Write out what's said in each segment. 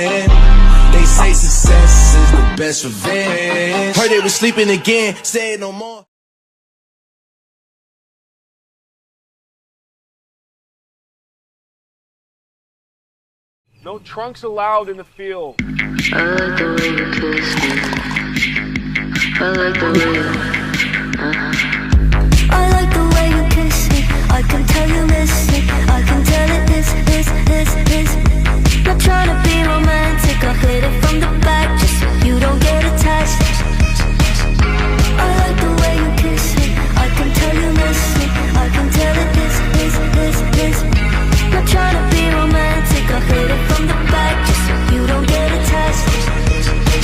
They say success is the best revenge. Heard they were sleeping again, say it no more. No trunks allowed in the field. I like the way you kiss me. I like the way you I like the way you kiss me. I can tell you miss me. I can tell it is. Not trying to be romantic. I'll hit it from the back just so you don't get attached. I like the way you kiss me. I can tell you miss me. I can tell it is. Not trying to be romantic. I'll hit it from the back just so you don't get attached.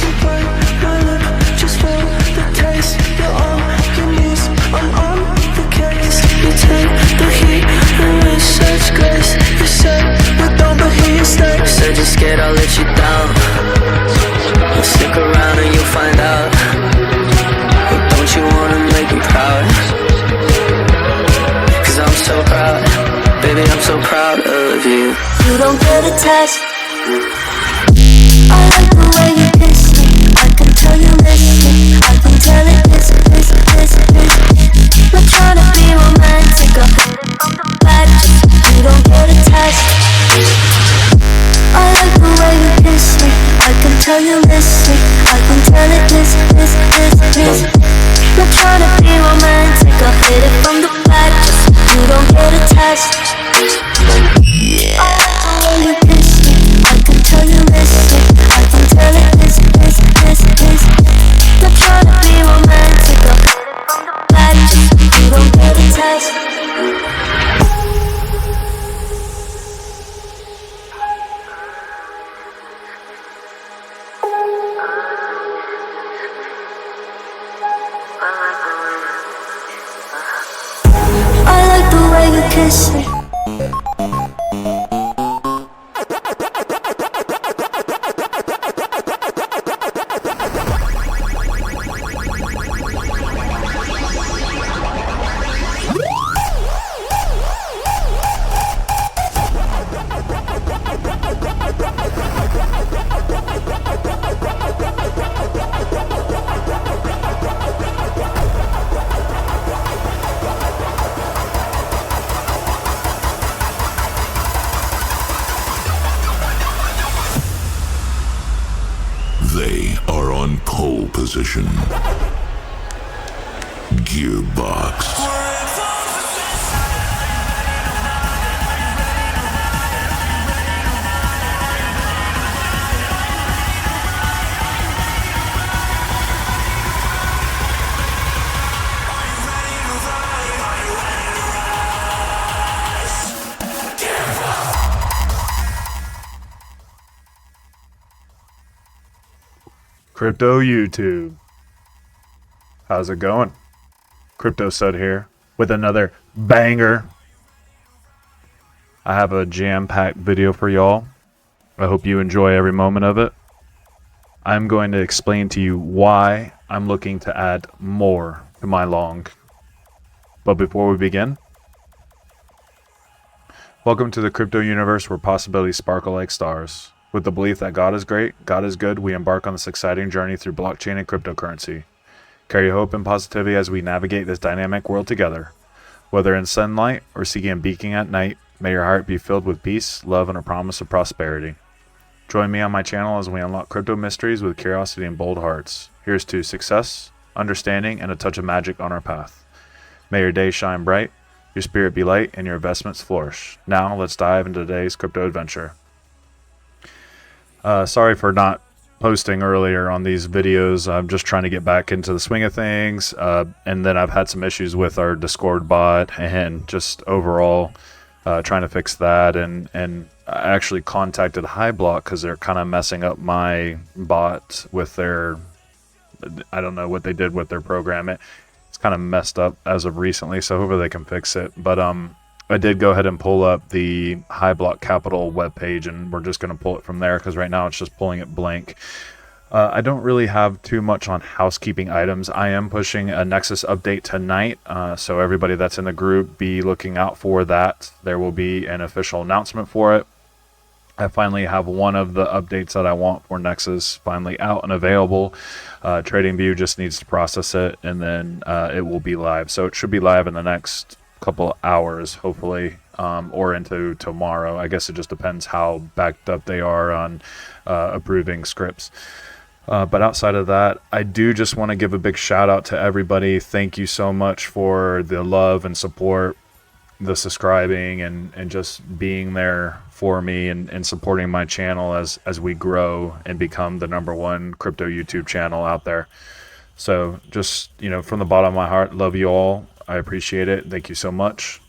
You bite my lip just for the taste. You're on your knees, I'm on the case. You take the heat and with such grace. You said we're done but here you stay. Said you're scared I'll let you down. Well, stick around and you'll find out. But don't you wanna make me proud? Cause I'm so proud. Baby, I'm so proud of you. You don't get attached. I like the way you kiss me. I can tell you miss me. I can tell it is. Not trying to be romantic. I'll hit it from the back just so you don't get attached. I like the way you kiss me. I can tell you miss me. I can tell it is. Not trying to be romantic. I'll hit it from the back just so you don't get attached. I like the way you kiss me. I can tell you miss me. I can tell it is. Not trying to be romantic. I'll hit it from the back just so you don't get attached. I like the way you kiss me. They are on pole position. Gearbox. Crypto YouTube. How's it going? Crypto Sud here with another banger. I have a jam-packed video for y'all. I hope you enjoy every moment of it. I'm going to explain to you why I'm looking to add more to my long. But before we begin, welcome to the crypto universe where possibilities sparkle like stars. With the belief that God is great, God is good, we embark on this exciting journey through blockchain and cryptocurrency. Carry hope and positivity as we navigate this dynamic world together. Whether in sunlight or seeking a beacon at night, may your heart be filled with peace, love, and a promise of prosperity. Join me on my channel as we unlock crypto mysteries with curiosity and bold hearts. Here's to success, understanding, and a touch of magic on our path. May your day shine bright, your spirit be light, and your investments flourish. Now, let's dive into today's crypto adventure. Sorry for not posting earlier on these videos. I'm just trying to get back into the swing of things, and then I've had some issues with our Discord bot and just overall trying to fix that, and I actually contacted Hyblock because they're kind of messing up my bot with their, I don't know what they did with their program. It's kind of messed up as of recently, so hopefully they can fix it. But I did go ahead and pull up the Hyblock Capital webpage, and we're just going to pull it from there because right now it's just pulling it blank. I don't really have too much on housekeeping items. I am pushing a Nexus update tonight, so everybody that's in the group, be looking out for that. There will be an official announcement for it. I finally have one of the updates that I want for Nexus finally out and available. TradingView just needs to process it, and then it will be live. So it should be live in the next couple of hours, hopefully, or into tomorrow. I guess it just depends how backed up they are on approving scripts. But outside of that, I do just want to give a big shout out to everybody. Thank you so much for the love and support, the subscribing, and just being there for me and supporting my channel as we grow and become the #1 crypto YouTube channel out there. So just, from the bottom of my heart, love you all. I appreciate it. Thank you so much.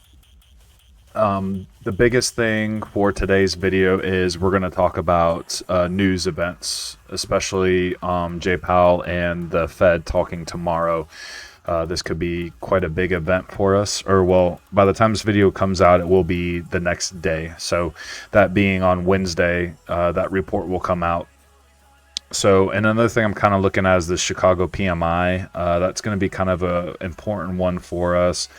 The biggest thing for today's video is we're going to talk about news events, especially Jay Powell and the Fed talking tomorrow. This could be quite a big event for us, or well, by the time this video comes out, it will be the next day. So that being on Wednesday, that report will come out. So, and another thing I'm kind of looking at is the Chicago PMI. That's going to be kind of a important one for us.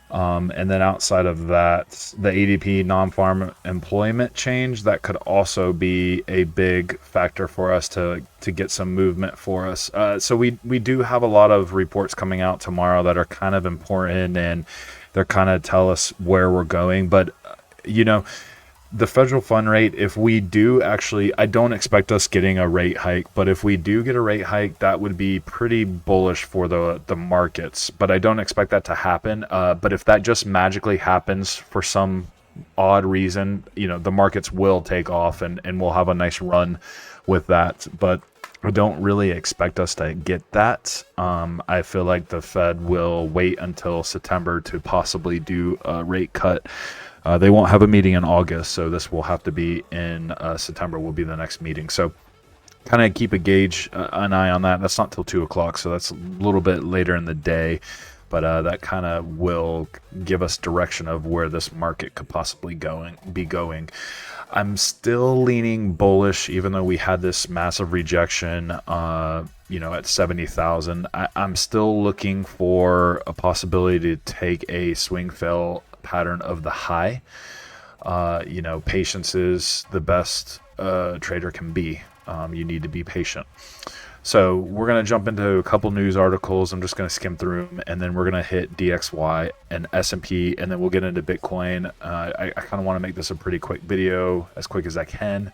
And then outside of that, the ADP non-farm employment change, that could also be a big factor for us to get some movement for us. So we do have a lot of reports coming out tomorrow that are kind of important, and they're kind of tell us where we're going. But, the federal fund rate, if we do actually, I don't expect us getting a rate hike, but if we do get a rate hike, that would be pretty bullish for the markets. But I don't expect that to happen. But if that just magically happens for some odd reason, the markets will take off and we'll have a nice run with that. But I don't really expect us to get that. I feel like the Fed will wait until September to possibly do a rate cut. They won't have a meeting in August, so this will have to be in September will be the next meeting. So kind of keep an eye on that. That's not till 2 o'clock, so that's a little bit later in the day. But that kind of will give us direction of where this market could possibly be going. I'm still leaning bullish, even though we had this massive rejection, at 70,000. I'm still looking for a possibility to take a swing fail pattern of the high. Patience is the best trader can be. You need to be patient. So we're going to jump into a couple news articles. I'm just going to skim through them, and then we're going to hit DXY and S&P, and then we'll get into Bitcoin. I kind of want to make this a pretty quick video, as quick as I can.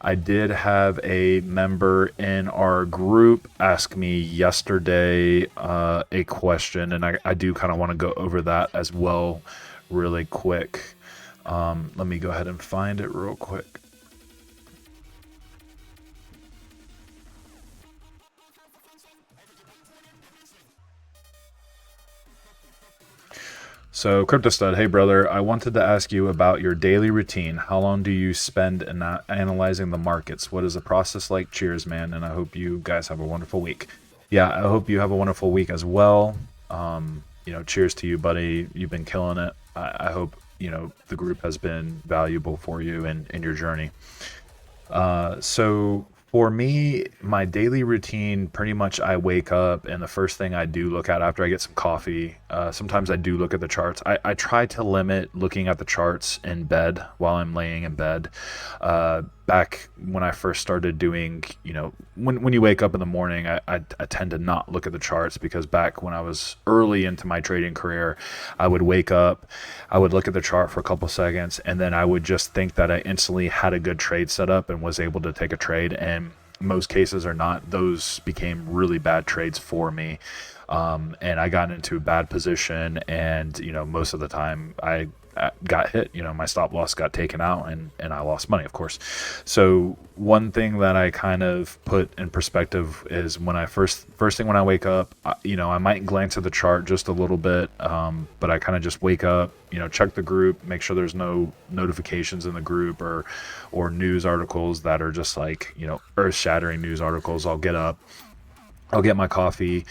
I did have a member in our group ask me yesterday a question, and I do kind of want to go over that as well really quick. Let me go ahead and find it real quick. So, CryptoStud, hey brother, I wanted to ask you about your daily routine. How long do you spend in analyzing the markets? What is the process like? Cheers, man, and I hope you guys have a wonderful week. Yeah, I hope you have a wonderful week as well. Cheers to you, buddy. You've been killing it. I hope, the group has been valuable for you in your journey. So for me, my daily routine, pretty much I wake up and the first thing I do look at after I get some coffee, sometimes I do look at the charts. I try to limit looking at the charts in bed while I'm laying in bed. Back when I first started doing, when you wake up in the morning, I tend to not look at the charts, because back when I was early into my trading career, I would wake up, I would look at the chart for a couple seconds, and then I would just think that I instantly had a good trade set up and was able to take a trade. And most cases are not. Those became really bad trades for me. And I got into a bad position, and, most of the time I got hit, my stop loss got taken out, and I lost money, of course. So one thing that I kind of put in perspective is when I first thing when I wake up, I might glance at the chart just a little bit, but I kind of just wake up, check the group, make sure there's no notifications in the group or news articles that are just like, earth-shattering news articles. I'll get up, I'll get my coffee,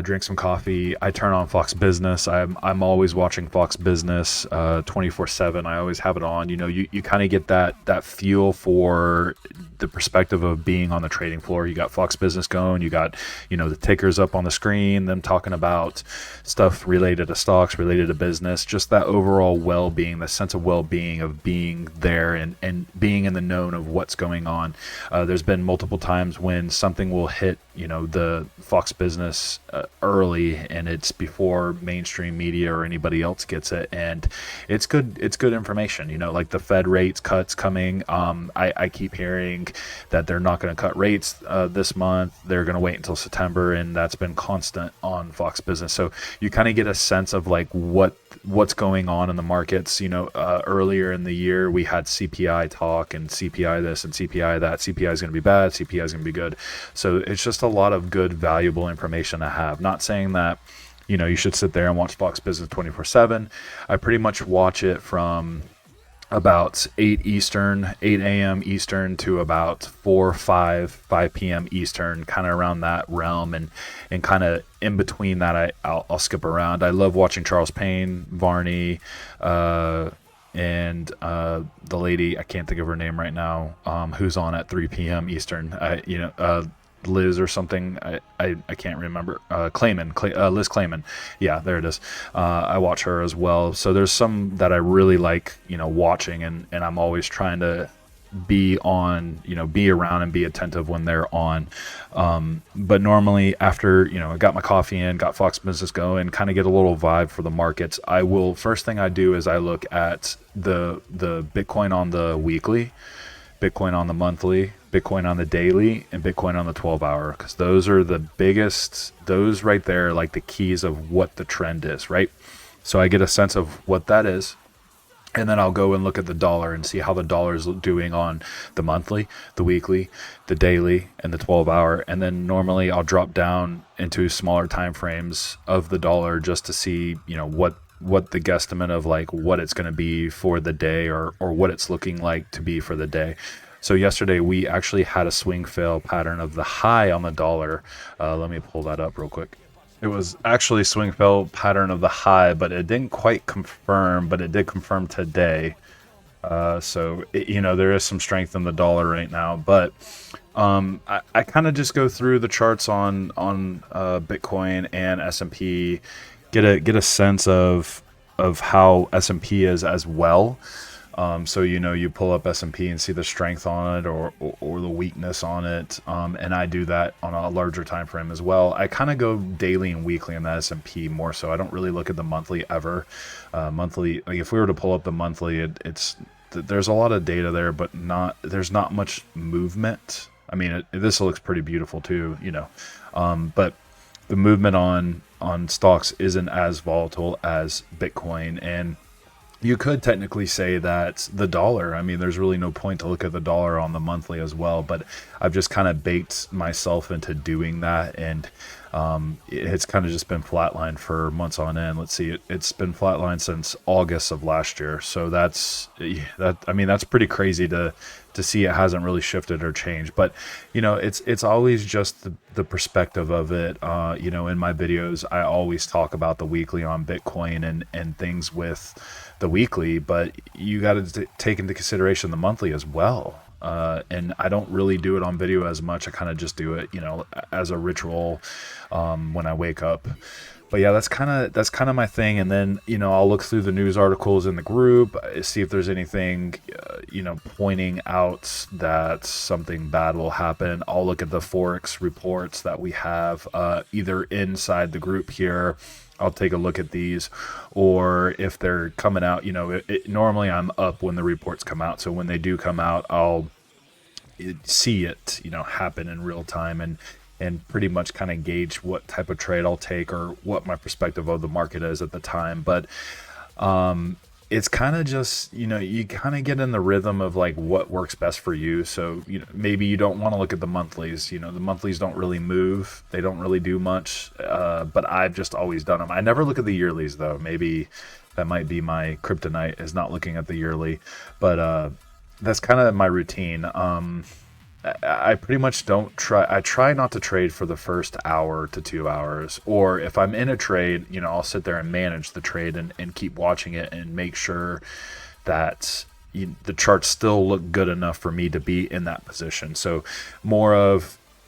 drink some coffee. I turn on Fox Business. I'm always watching Fox Business 24/7. I always have it on. You know, you kind of get that feel for the perspective of being on the trading floor. You got Fox Business going. You got, you know, the tickers up on the screen, them talking about stuff related to stocks, related to business, just that overall well-being, the sense of well-being of being there and being in the known of what's going on. There's been multiple times when something will hit, you know, the Fox Business early, and it's before mainstream media or anybody else gets it, and it's good information. You know, like the Fed rates cuts coming. I keep hearing that they're not going to cut rates this month. They're going to wait until September, and that's been constant on Fox Business. So you kind of get a sense of like what's going on in the markets. You know, earlier in the year we had CPI talk and CPI this and CPI that. CPI is going to be bad, CPI is going to be good. So it's just a lot of good, valuable information to have. Not saying that, you know, you should sit there and watch Fox Business 24/7. I pretty much watch it from about 8 a.m. Eastern to about 5 p.m. Eastern, kind of around that realm, and kind of in between that I'll skip around. I love watching Charles Payne, Varney, and the lady, I can't think of her name right now, who's on at 3 p.m. Eastern. Liz or something, I can't remember. Liz Clayman. Yeah, there it is. I watch her as well. So there's some that I really like, you know, watching, and I'm always trying to be on, you know, be around and be attentive when they're on. But normally after, you know, I got my coffee in, got Fox Business going, kind of get a little vibe for the markets, first thing I do is I look at the Bitcoin on the weekly, Bitcoin on the monthly, Bitcoin on the daily, and Bitcoin on the 12-hour, because those are the biggest, those right there are like the keys of what the trend is, right? So I get a sense of what that is, and then I'll go and look at the dollar and see how the dollar is doing on the monthly, the weekly, the daily, and the 12-hour. And then normally I'll drop down into smaller time frames of the dollar just to see, you know, what the guesstimate of like what it's going to be for the day, or what it's looking like to be for the day. So yesterday we actually had a swing fail pattern of the high on the dollar. Let me pull that up real quick. It was actually swing fail pattern of the high, but it didn't quite confirm, but it did confirm today. You know, there is some strength in the dollar right now, but I kind of just go through the charts on Bitcoin and S&P, get a sense of how S&P is as well. So, you know, you pull up S&P and see the strength on it or the weakness on it. And I do that on a larger time frame as well. I kind of go daily and weekly in the S&P more so. I don't really look at the monthly ever. Monthly, like if we were to pull up the monthly, there's a lot of data there, but there's not much movement. I mean, this looks pretty beautiful too, you know. But the movement on stocks isn't as volatile as Bitcoin, and you could technically say that the dollar, I mean, there's really no point to look at the dollar on the monthly as well, but I've just kind of baked myself into doing that, and it's kind of just been flatlined for months on end. Let's see, it's been flatlined since August of last year, so that's pretty crazy to see it hasn't really shifted or changed. But you know, it's always just the perspective of it. You know, in my videos I always talk about the weekly on Bitcoin and things with the weekly, but you got to take into consideration the monthly as well. And I don't really do it on video as much. I kind of just do it, you know, as a ritual when I wake up. But yeah, that's kind of my thing. And then, you know, I'll look through the news articles in the group, see if there's anything, you know, pointing out that something bad will happen. I'll look at the Forex reports that we have either inside the group here. I'll take a look at these, or if they're coming out, you know, normally I'm up when the reports come out. So when they do come out, I'll see it, you know, happen in real time and pretty much kind of gauge what type of trade I'll take or what my perspective of the market is at the time. But it's kind of just, you know, you kind of get in the rhythm of like what works best for you. So, you know, maybe you don't want to look at the monthlies. You know, the monthlies don't really move. They don't really do much. But I've just always done them. I never look at the yearlies though. Maybe that might be my kryptonite, is not looking at the yearly. But that's kind of my routine. I pretty much don't try. I try not to trade for the first hour to 2 hours. Or if I'm in a trade, I'll sit there and manage the trade and keep watching it and make sure that the charts still look good enough for me to be in that position. So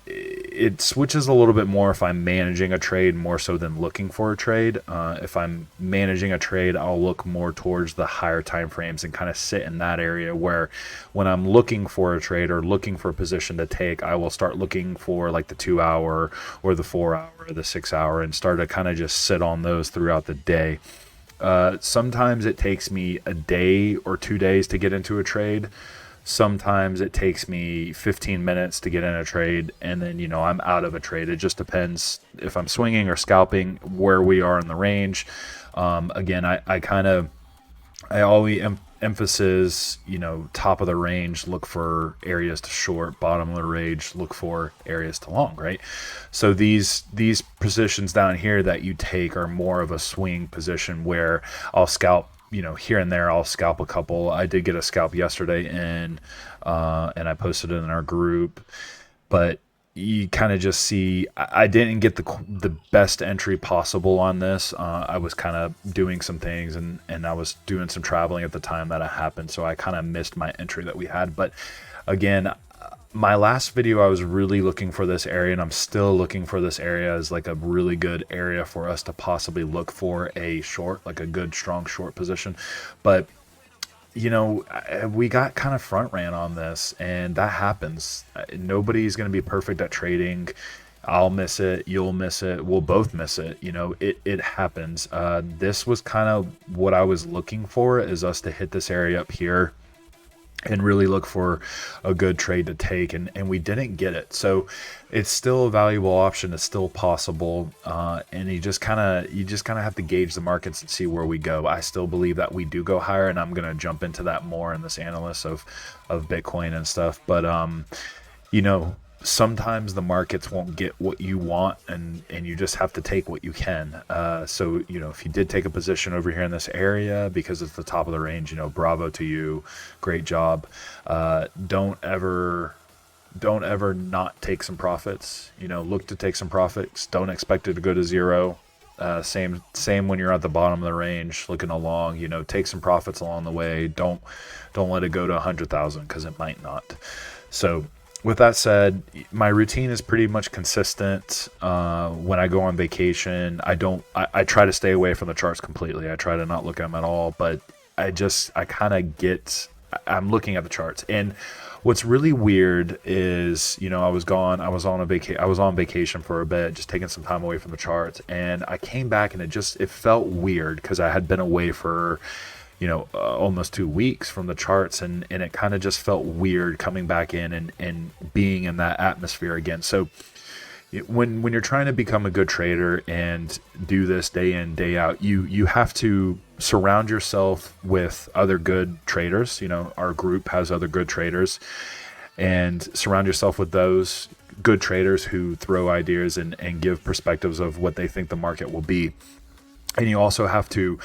it switches a little bit more if I'm managing a trade more so than looking for a trade. If I'm managing a trade, I'll look more towards the higher time frames and kind of sit in that area, where when I'm looking for a trade or looking for a position to take, I will start looking for like the 2 hour or the 4 hour or the 6 hour and start to kind of just sit on those throughout the day. Sometimes it takes me a day or 2 days to get into a trade. Sometimes it takes me 15 minutes to get in a trade, and then, I'm out of a trade. It just depends if I'm swinging or scalping, where we are in the range. Again, I always emphasis, top of the range, look for areas to short, bottom of the range, look for areas to long, right? So these positions down here that you take are more of a swing position where I'll scalp, here and there. I'll scalp a couple. I did get a scalp yesterday and I posted it in our group, but you kind of just see, I didn't get the best entry possible on this. I was kind of doing some things and I was doing some traveling at the time that it happened. So I kind of missed my entry that we had. But again, my last video, I was really looking for this area, and I'm still looking for this area as like a really good area for us to possibly look for a short, like a good, strong short position. But, we got kind of front ran on this, and that happens. Nobody's going to be perfect at trading. I'll miss it. You'll miss it. We'll both miss it. It happens. This was kind of what I was looking for, is us to hit this area up here and really look for a good trade to take, and we didn't get it. So it's still a valuable option. It's still possible, and you just kind of have to gauge the markets and see where we go. I still believe that we do go higher, and I'm going to jump into that more in this analysis of Bitcoin and stuff. But sometimes the markets won't get what you want, and you just have to take what you can. So if you did take a position over here in this area because it's the top of the range, bravo to you, great job. Don't ever not take some profits. Look to take some profits. Don't expect it to go to zero. Same when you're at the bottom of the range looking along. Take some profits along the way. Don't let it go to 100,000, because it might not. So with that said, my routine is pretty much consistent. When I go on vacation, I try to stay away from the charts completely. I try to not look at them at all, but I'm looking at the charts. And what's really weird is, I was on vacation for a bit, just taking some time away from the charts, and I came back and it felt weird, because I had been away for almost 2 weeks from the charts, and it kind of just felt weird coming back in and being in that atmosphere again. So when you're trying to become a good trader and do this day in, day out, you have to surround yourself with other good traders. Our group has other good traders, and surround yourself with those good traders who throw ideas and give perspectives of what they think the market will be. And you also have to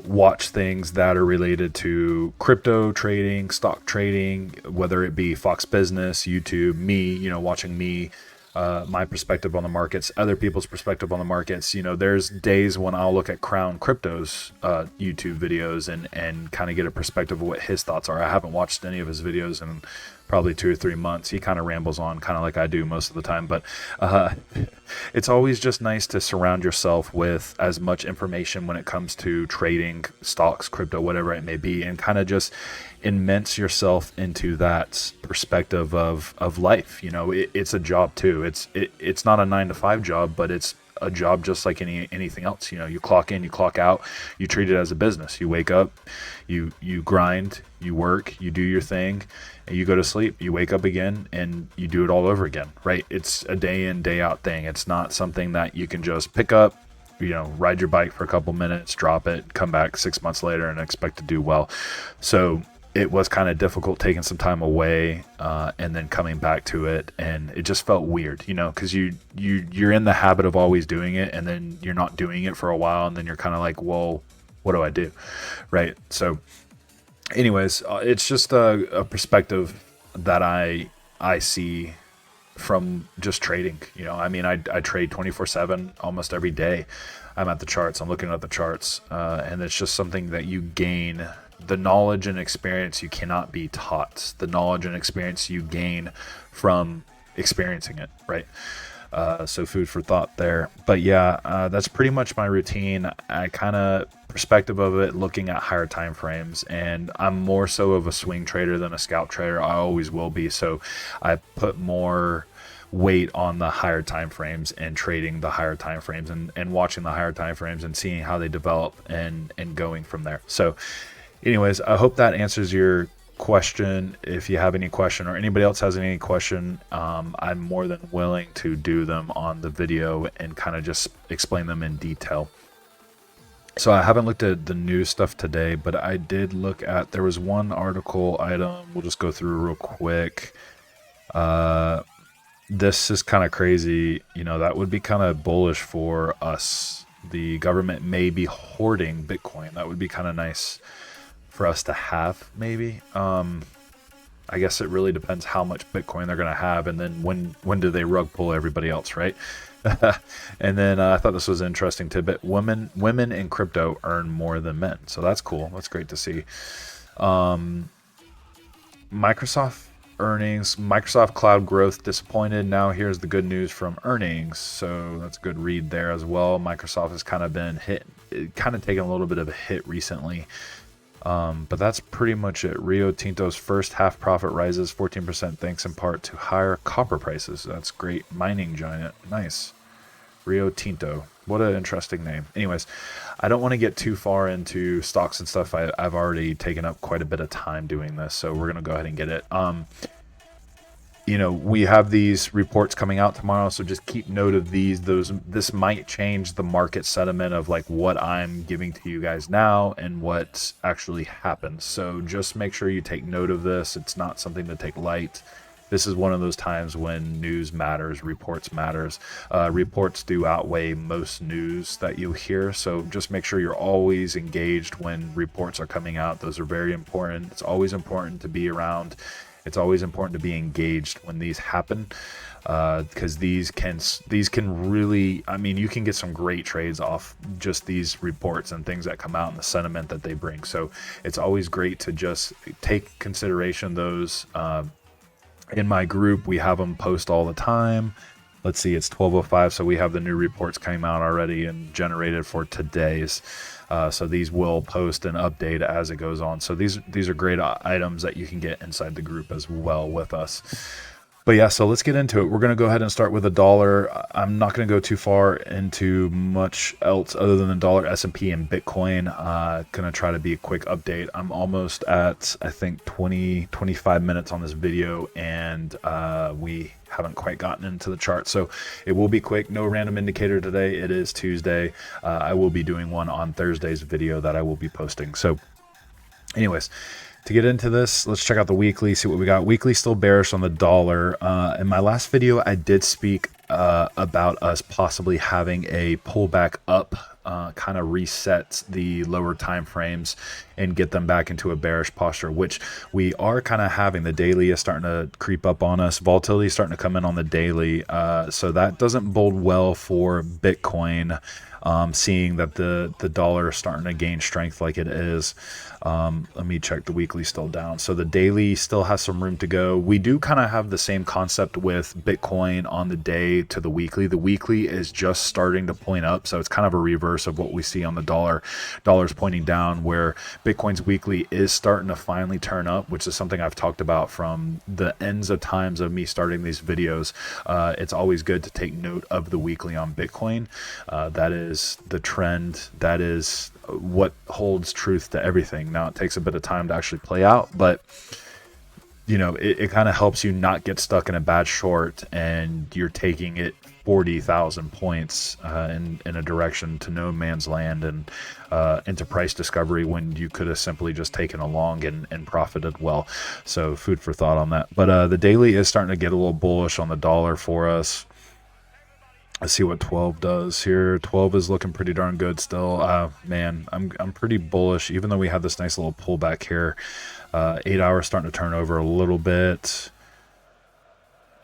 watch things that are related to crypto trading, stock trading, whether it be Fox Business, YouTube, me, watching me, my perspective on the markets, other people's perspective on the markets. There's days when I'll look at Crown Crypto's YouTube videos and kind of get a perspective of what his thoughts are. I haven't watched any of his videos in probably 2 or 3 months. He kind of rambles on, kind of like I do most of the time, but it's always just nice to surround yourself with as much information when it comes to trading stocks, crypto, whatever it may be, and kind of just immerse yourself into that perspective of life. It's a job too. It's not a 9-to-5 job, but it's a job just like anything else. You clock in, you clock out, you treat it as a business. You wake up, you grind, you work, you do your thing, and you go to sleep. You wake up again and you do it all over again, right? It's a day in, day out thing. It's not something that you can just pick up, ride your bike for a couple minutes, drop it, come back 6 months later and expect to do well. So it was kind of difficult taking some time away and then coming back to it, and it just felt weird, because you're in the habit of always doing it, and then you're not doing it for a while, and then you're kind of like, well, what do I do, right? So anyways, it's just a perspective that I I see from just trading. You know, I mean, I trade 24/7 almost every day. I'm at the charts, I'm looking at the charts, and it's just something that you gain. The knowledge and experience you cannot be taught. The knowledge and experience you gain from experiencing it, right? So food for thought there. But yeah, that's pretty much my routine. I kind of perspective of it, looking at higher time frames, and I'm more so of a swing trader than a scalp trader. I always will be. So I put more weight on the higher time frames and trading the higher time frames and watching the higher time frames and seeing how they develop and going from there. So anyways, I hope that answers your question. If you have any question or anybody else has any question, I'm more than willing to do them on the video and kind of just explain them in detail. So I haven't looked at the new stuff today, but I did look at, there was one article item we'll just go through real quick. This is kind of crazy. You know, that would be kind of bullish for us. The government may be hoarding Bitcoin. That would be kind of nice for us to have, maybe. I guess it really depends how much Bitcoin they're going to have, and then when do they rug pull everybody else, right? And then I thought this was an interesting tidbit. Women in crypto earn more than men, so that's cool. That's great to see. Microsoft earnings, Microsoft cloud growth disappointed. Now here's the good news from earnings, so that's a good read there as well. Microsoft has kind of been taken a little bit of a hit recently. But that's pretty much it. Rio Tinto's first half profit rises 14% thanks in part to higher copper prices. That's great. Mining giant. Nice. Rio Tinto. What an interesting name. Anyways, I don't want to get too far into stocks and stuff. I've already taken up quite a bit of time doing this, so we're going to go ahead and get it. You know, we have these reports coming out tomorrow, so just keep note of these. This might change the market sentiment of like what I'm giving to you guys now and what actually happens. So just make sure you take note of this. It's not something to take light. This is one of those times when news matters, reports matters. Reports do outweigh most news that you hear, so just make sure you're always engaged when reports are coming out. Those are very important. It's always important to be around. It's always important to be engaged when these happen, because these can really, I mean, you can get some great trades off just these reports and things that come out and the sentiment that they bring. So it's always great to just take consideration those. In my group, we have them post all the time. Let's see, it's 12:05, so we have the new reports came out already and generated for today's. So these will post and update as it goes on. So these are great items that you can get inside the group as well with us. But yeah, so let's get into it. We're going to go ahead and start with the dollar. I'm not going to go too far into much else other than the dollar, S&P, and Bitcoin. Going to try to be a quick update. I'm almost at, I think, 25 minutes on this video, and we haven't quite gotten into the chart. So it will be quick. No random indicator today. It is Tuesday. I will be doing one on Thursday's video that I will be posting. So anyways, to get into this, let's check out the weekly, see what we got. Weekly still bearish on the dollar. In my last video, I did speak about us possibly having a pullback up, kind of reset the lower time frames and get them back into a bearish posture, which we are kind of having. The daily is starting to creep up on us. Volatility is starting to come in on the daily. So that doesn't bode well for Bitcoin. Seeing that the dollar is starting to gain strength like it is. Let me check the weekly, still down. So the daily still has some room to go. We do kind of have the same concept with Bitcoin on the day to the weekly. The weekly is just starting to point up. So it's kind of a reverse of what we see on the dollar. Dollar's pointing down, where Bitcoin's weekly is starting to finally turn up, which is something I've talked about from the ends of times of me starting these videos. It's always good to take note of the weekly on Bitcoin. That is the trend. That is what holds truth to everything. Now it takes a bit of time to actually play out, but you know, it kind of helps you not get stuck in a bad short and you're taking it 40,000 points in a direction to no man's land and into price discovery when you could have simply just taken a long and profited well. So food for thought on that. But the daily is starting to get a little bullish on the dollar for us. Let's see what 12 does here. 12 is looking pretty darn good still. Man, I'm pretty bullish, even though we have this nice little pullback here. 8 hours starting to turn over a little bit.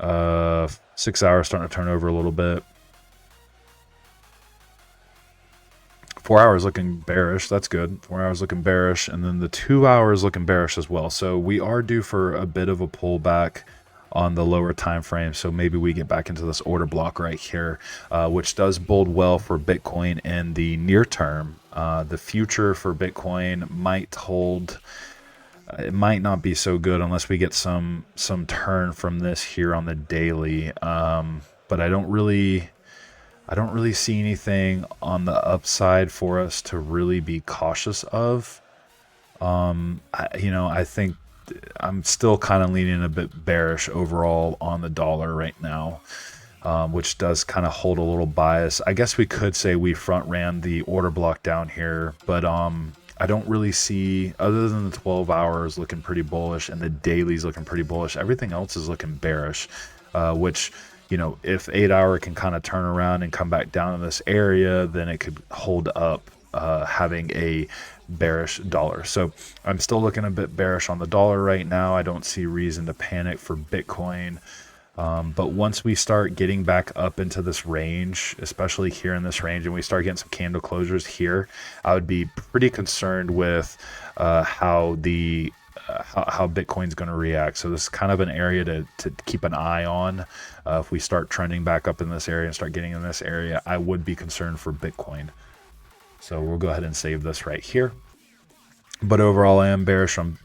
6 hours starting to turn over a little bit. 4 hours looking bearish. That's good. 4 hours looking bearish. And then the 2 hours looking bearish as well. So we are due for a bit of a pullback on the lower time frame. So maybe we get back into this order block right here, which does bode well for Bitcoin in the near term. The future for Bitcoin might hold. It might not be so good unless we get some turn from this here on the daily. But I don't really see anything on the upside for us to really be cautious of. I think I'm still kind of leaning a bit bearish overall on the dollar right now, which does kind of hold a little bias. I guess we could say we front ran the order block down here, but I don't really see, other than the 12 hours looking pretty bullish and the dailies looking pretty bullish, everything else is looking bearish, which, if 8 hour can kind of turn around and come back down in this area, then it could hold up having a bearish dollar. So I'm still looking a bit bearish on the dollar right now. I don't see reason to panic for Bitcoin. But once we start getting back up into this range, especially here in this range, and we start getting some candle closures here, I would be pretty concerned with how Bitcoin's going to react. So this is kind of an area to keep an eye on. If we start trending back up in this area and start getting in this area, I would be concerned for Bitcoin. So we'll go ahead and save this right here. But overall, I am bearish on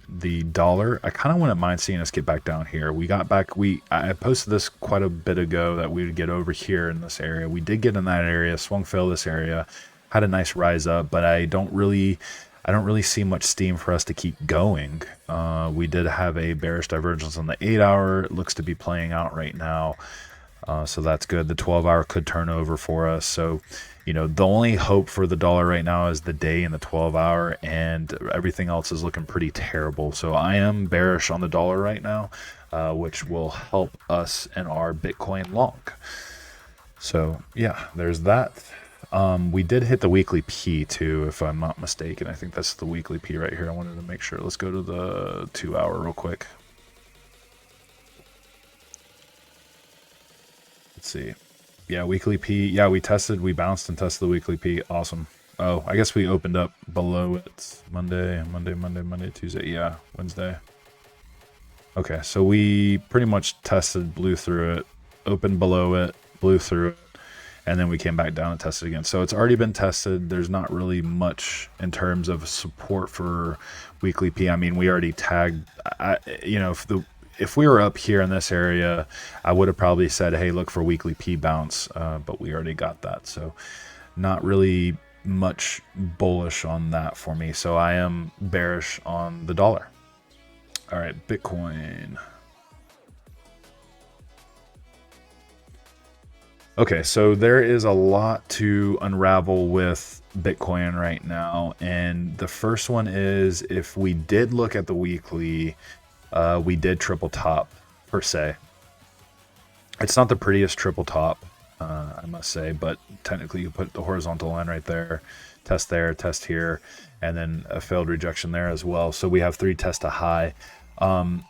the dollar. I kind of wouldn't mind seeing us get back down here. We got back. I posted this quite a bit ago that we would get over here in this area. We did get in that area, swung fail this area, had a nice rise up, but I don't really see much steam for us to keep going. We did have a bearish divergence on the 8 hour. It looks to be playing out right now. So that's good. The 12 hour could turn over for us. So, the only hope for the dollar right now is the day and the 12 hour, and everything else is looking pretty terrible. So I am bearish on the dollar right now, which will help us in our Bitcoin long. So yeah, there's that. We did hit the weekly P too, if I'm not mistaken. I think that's the weekly P right here. I wanted to make sure. Let's go to the 2 hour real quick. Let's see. Yeah, weekly P. Yeah, we bounced and tested the weekly P. Awesome. Oh, I guess we opened up below it. Monday, Tuesday. Yeah, Wednesday. Okay, so we pretty much tested, blew through it, opened below it, blew through it, and then we came back down and tested again. So it's already been tested. There's not really much in terms of support for weekly P. I mean, we already tagged, if we were up here in this area, I would have probably said, hey, look for weekly P bounce, but we already got that. So not really much bullish on that for me. So I am bearish on the dollar. All right, Bitcoin. Okay, so there is a lot to unravel with Bitcoin right now. And the first one is, if we did look at the weekly, we did triple top per se. It's not the prettiest triple top, I must say, but technically you put the horizontal line right there, test here, and then a failed rejection there as well. So we have 3 tests to high. I'm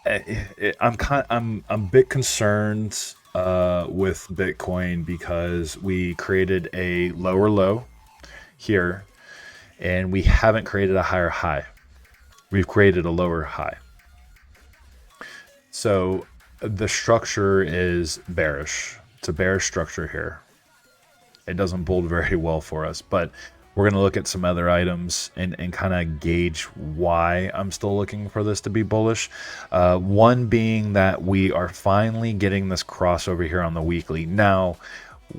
a bit concerned with Bitcoin because we created a lower low here, and we haven't created a higher high. We've created a lower high. So the structure is bearish. It's a bearish structure here. It doesn't bode very well for us, but we're going to look at some other items and kind of gauge why I'm still looking for this to be bullish. One being that we are finally getting this crossover here on the weekly. Now,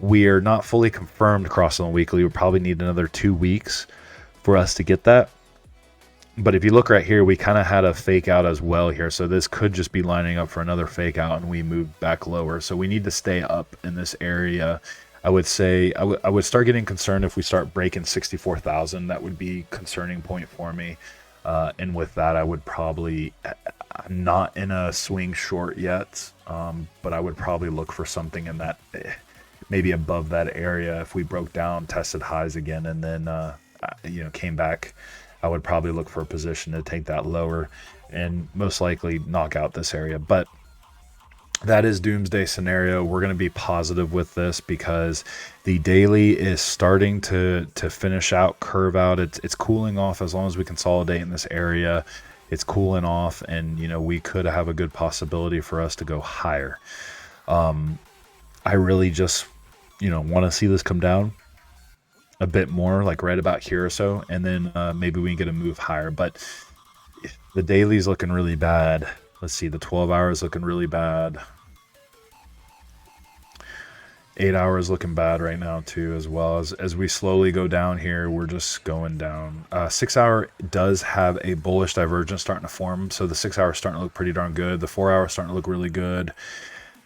we are not fully confirmed cross on the weekly. We probably need another 2 weeks for us to get that. But if you look right here, we kind of had a fake out as well here. So this could just be lining up for another fake out, and we move back lower. So we need to stay up in this area. I would say I would start getting concerned if we start breaking 64,000. That would be a concerning point for me. And with that, I would probably, I'm not in a swing short yet, but I would probably look for something in that, maybe above that area. If we broke down, tested highs again, and then came back, I would probably look for a position to take that lower and most likely knock out this area. But that is doomsday scenario. We're going to be positive with this because the daily is starting to finish out, curve out. It's cooling off. As long as we consolidate in this area, it's cooling off, and we could have a good possibility for us to go higher. I really just want to see this come down a bit more, like right about here or so, and then maybe we can get a move higher. But the daily's looking really bad. Let's see, the 12 hours looking really bad. 8 hours looking bad right now too, as well. As we slowly go down here, we're just going down. 6 hour does have a bullish divergence starting to form, so the 6 hour is starting to look pretty darn good. The 4 hour is starting to look really good,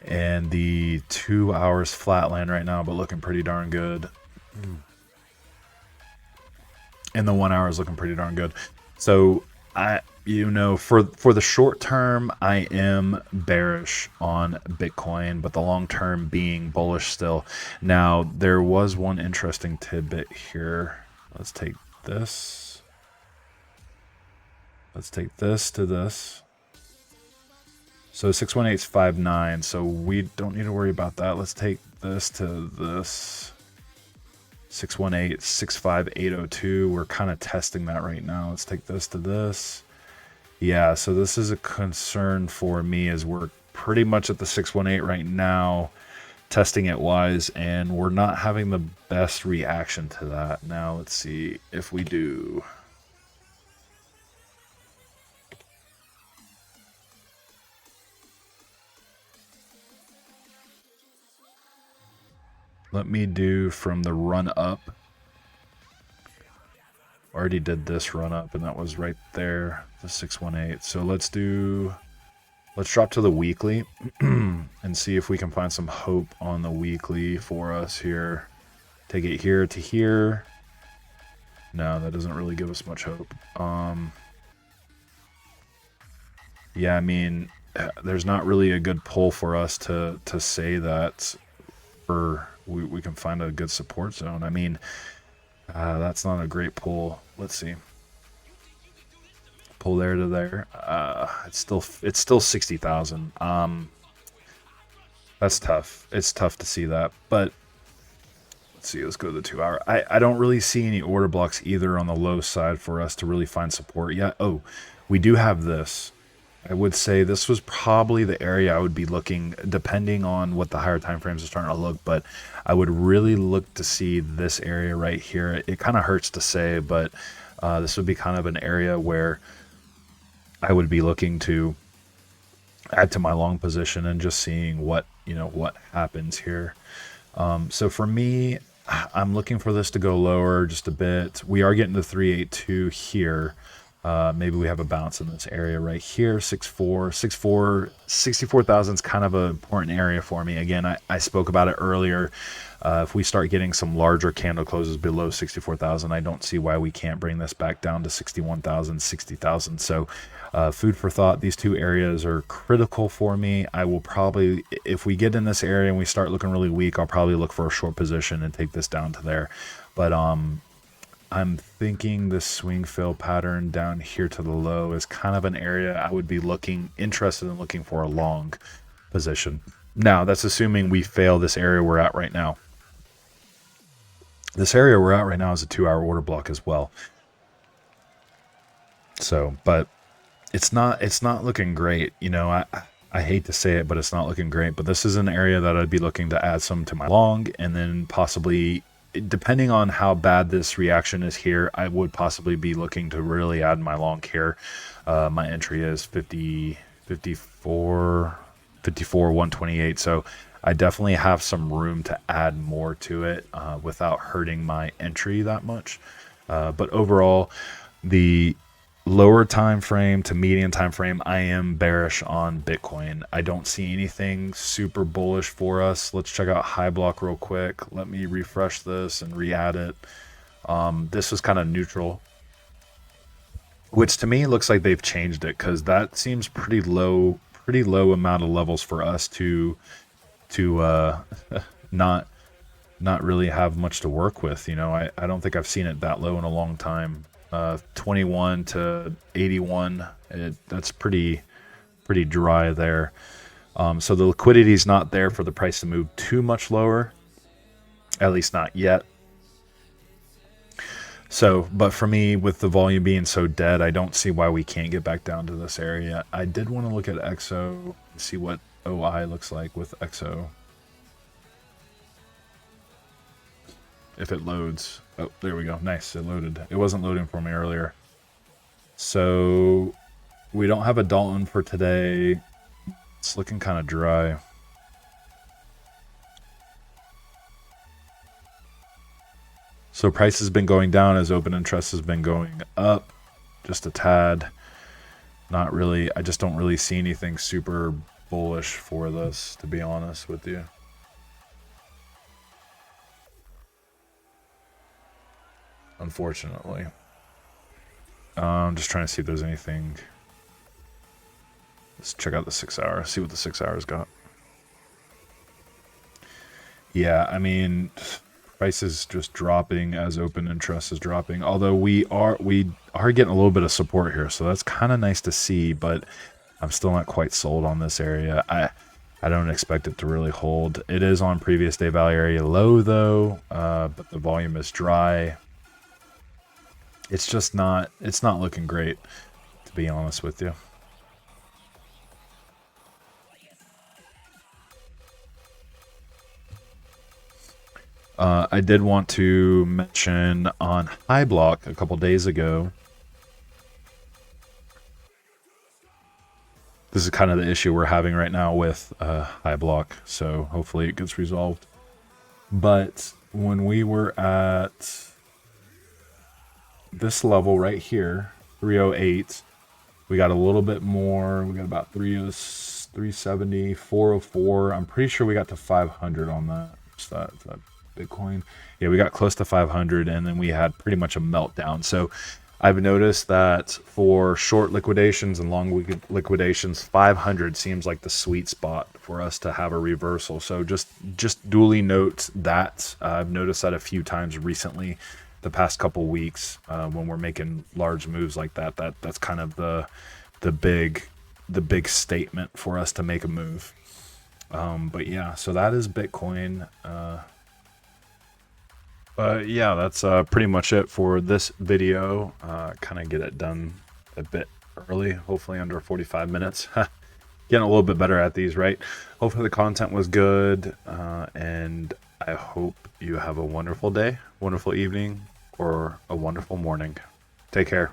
and the 2 hours flatline right now, but looking pretty darn good. And the 1 hour is looking pretty darn good. So for the short term, I am bearish on Bitcoin, but the long term being bullish still. Now, there was one interesting tidbit here. Let's take this. Let's take this to this. So 618 is 59, so we don't need to worry about that. Let's take this to this. 618, 65802. We're kind of testing that right now. Let's take this to this. Yeah, so this is a concern for me, as we're pretty much at the 618 right now, testing it wise, and we're not having the best reaction to that. Now let's see if we do. Let me do from the run up. Already did this run up, and that was right there, the 618. So let's drop to the weekly and see if we can find some hope on the weekly for us here. Take it here to here. No, that doesn't really give us much hope. Yeah, I mean, there's not really a good pull for us to say that we can find a good support zone. I mean, that's not a great pull. Let's see. Pull there to there. It's still 60,000. That's tough. It's tough to see that. But let's see. Let's go to the 2 hour. I don't really see any order blocks either on the low side for us to really find support yet. Oh, we do have this. I would say this was probably the area I would be looking, depending on what the higher time frames are starting to look, but I would really look to see this area right here. It kind of hurts to say, but this would be kind of an area where I would be looking to add to my long position and just seeing what happens here. So for me, I'm looking for this to go lower just a bit. We are getting to 382 here. Maybe we have a bounce in this area right here. 64,000 is kind of an important area for me. Again, I spoke about it earlier. If we start getting some larger candle closes below 64,000, I don't see why we can't bring this back down to 61,000, 60,000. So food for thought. These two areas are critical for me. I will probably, if we get in this area and we start looking really weak, I'll probably look for a short position and take this down to there. But I'm thinking the swing fill pattern down here to the low is kind of an area I would be interested in looking for a long position. Now, that's assuming we fail this area we're at right now. This area we're at right now is a 2 hour order block as well. So, but it's not looking great. I hate to say it, but it's not looking great. But this is an area that I'd be looking to add some to my long, and then possibly, depending on how bad this reaction is here, I would possibly be looking to really add my long here. My entry is 54, 128. So I definitely have some room to add more to it without hurting my entry that much. But overall, the lower time frame to medium time frame, I am bearish on Bitcoin. I don't see anything super bullish for us. Let's check out high block real quick. Let me refresh this and re-add it. This was kind of neutral, which to me looks like they've changed it, because that seems pretty low amount of levels for us to not really have much to work with. I don't think I've seen it that low in a long time. 21 to 81, that's pretty dry there. So the liquidity is not there for the price to move too much lower, at least not yet. So, but for me, with the volume being so dead, I don't see why we can't get back down to this area. I did want to look at XO and see what OI looks like with XO. If it loads. Oh, there we go. Nice, it loaded. It wasn't loading for me earlier. So, we don't have a Dalton for today. It's looking kind of dry. So price has been going down as open interest has been going up just a tad. Not really, I just don't really see anything super bullish for this, to be honest with you. Unfortunately. I'm just trying to see if there's anything. Let's check out the 6 hour, see what the 6 hours got. Yeah, I mean, price is just dropping as open interest is dropping. Although we are getting a little bit of support here, so that's kind of nice to see. But I'm still not quite sold on this area. I don't expect it to really hold. It is on previous day value area low though, but the volume is dry. It's just not. It's not looking great, to be honest with you. I did want to mention on High Block a couple days ago. This is kind of the issue we're having right now with High Block, so hopefully it gets resolved. But when we were at this level right here, 308, we got a little bit more. We got about 370, 404. I'm pretty sure we got to 500 on that. What's that? Is that Bitcoin? Yeah, we got close to 500, and then we had pretty much a meltdown. So I've noticed that for short liquidations and long liquidations, 500 seems like the sweet spot for us to have a reversal. So just duly note that. I've noticed that a few times recently, the past couple weeks, when we're making large moves like that. That's kind of the big statement for us to make a move. But yeah, so that is Bitcoin. But yeah, that's pretty much it for this video. Kind of get it done a bit early, hopefully under 45 minutes. Getting a little bit better at these, right? Hopefully the content was good, and I hope you have a wonderful day, wonderful evening, or a wonderful morning. Take care.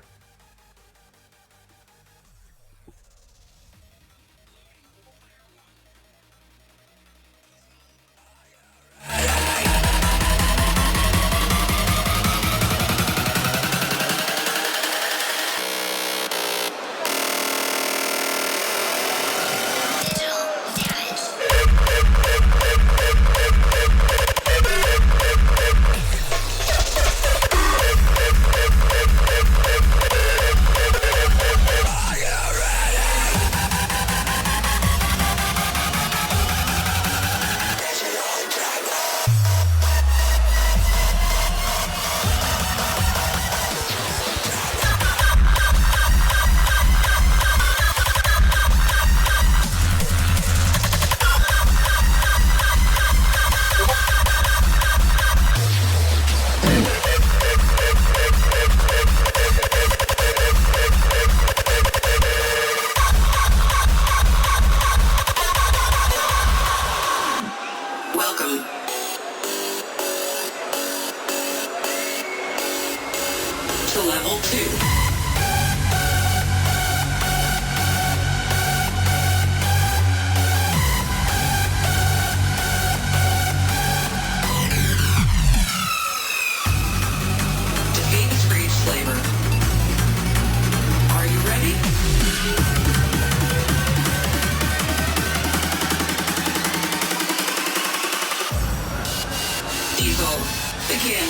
Level 2. Defeat Screech Slaver. Are you ready? Evo, begin.